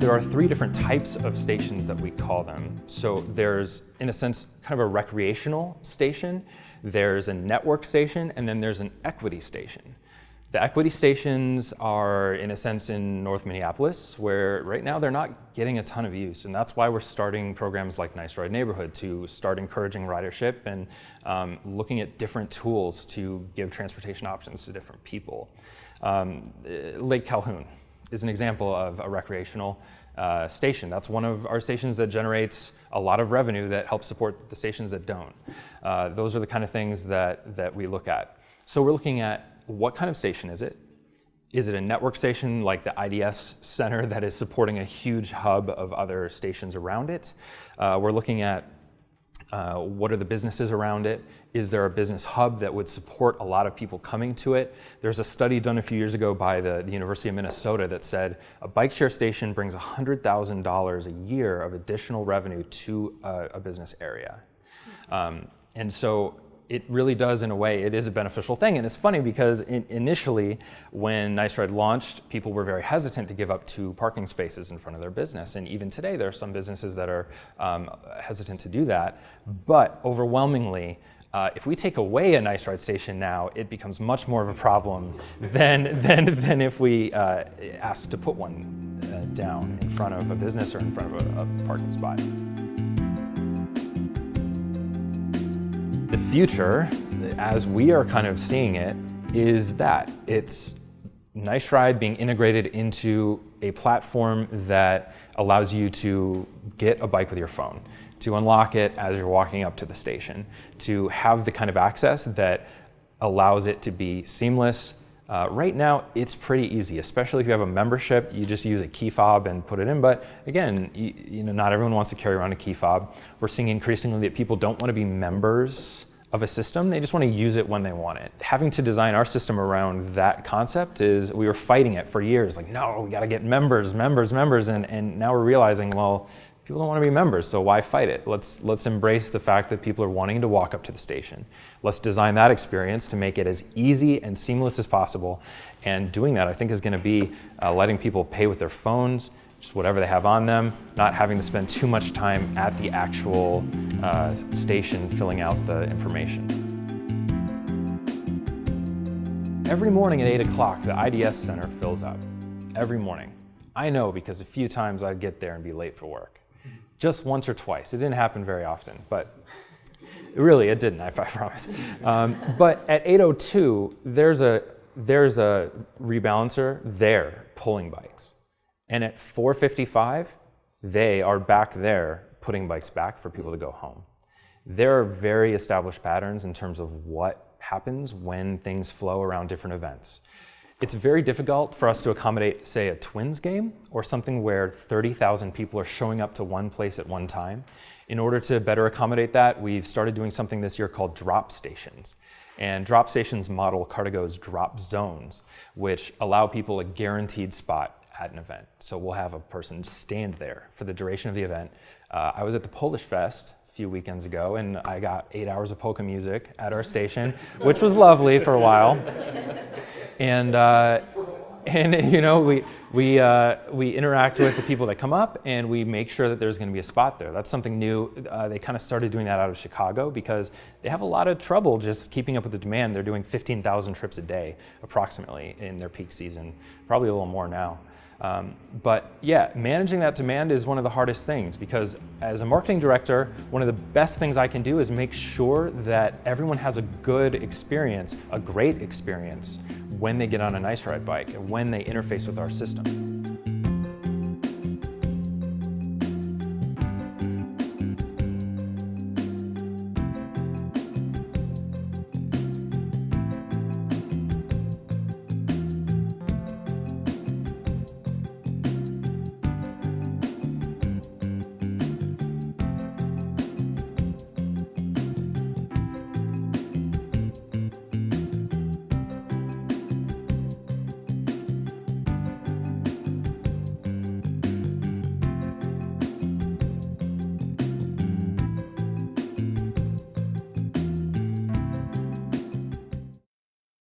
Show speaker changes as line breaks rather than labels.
There are three different types of stations that we call them. So there's, in a sense, kind of a recreational station, there's a network station, and then there's an equity station. The equity stations are, in a sense, in North Minneapolis, where right now they're not getting a ton of use. And that's why we're starting programs like Nice Ride Neighborhood to start encouraging ridership and looking at different tools to give transportation options to different people. Lake Calhoun is an example of a recreational station. That's one of our stations that generates a lot of revenue that helps support the stations that don't. Those are the kind of things that we look at. So we're looking at what kind of station is it? Is it a network station like the IDS Center that is supporting a huge hub of other stations around it? We're looking at what are the businesses around it? Is there a business hub that would support a lot of people coming to it? There's a study done a few years ago by the University of Minnesota that said a bike share station brings $100,000 a year of additional revenue to a business area. And so it really does, in a way, it is a beneficial thing. And it's funny because initially, when Nice Ride launched, people were very hesitant to give up 2 parking spaces in front of their business. And even today, there are some businesses that are hesitant to do that. But overwhelmingly, if we take away a Nice Ride station now, it becomes much more of a problem than if we ask to put one down in front of a business or in front of a parking spot. The future, as we are kind of seeing it, is that it's Nice Ride being integrated into a platform that allows you to get a bike with your phone, to unlock it as you're walking up to the station, to have the kind of access that allows it to be seamless. Right now, it's pretty easy, especially if you have a membership. You just use a key fob and put it in. But again, you know, not everyone wants to carry around a key fob. We're seeing increasingly that people don't want to be members of a system. They just want to use it when they want it. Having to design our system around that concept is, we were fighting it for years. Like, no, we got to get members. And now we're realizing, well, people don't want to be members, so why fight it? Let's embrace the fact that people are wanting to walk up to the station. Let's design that experience to make it as easy and seamless as possible. And doing that, I think, is going to be letting people pay with their phones, just whatever they have on them, not having to spend too much time at the actual station filling out the information. Every morning at 8 o'clock, the IDS Center fills up. Every morning. I know, because a few times I'd get there and be late for work. Just once or twice. It didn't happen very often, but really it didn't, I promise. But at 8:02, there's a rebalancer there pulling bikes. And at 4:55, they are back there putting bikes back for people to go home. There are very established patterns in terms of what happens when things flow around different events. It's very difficult for us to accommodate, say, a Twins game or something where 30,000 people are showing up to one place at one time. In order to better accommodate that, we've started doing something this year called drop stations. And drop stations model Cartago's drop zones, which allow people a guaranteed spot at an event. So we'll have a person stand there for the duration of the event. I was at the Polish Fest a few weekends ago, and I got 8 hours of polka music at our station, which was lovely for a while. And you know, we interact with the people that come up, and we make sure that there's going to be a spot there. That's something new. They kind of started doing that out of Chicago because they have a lot of trouble just keeping up with the demand. They're doing 15,000 trips a day, approximately, in their peak season, probably a little more now. But yeah, managing that demand is one of the hardest things, because as a marketing director, one of the best things I can do is make sure that everyone has a good experience, a great experience, when they get on a Nice Ride bike and when they interface with our system.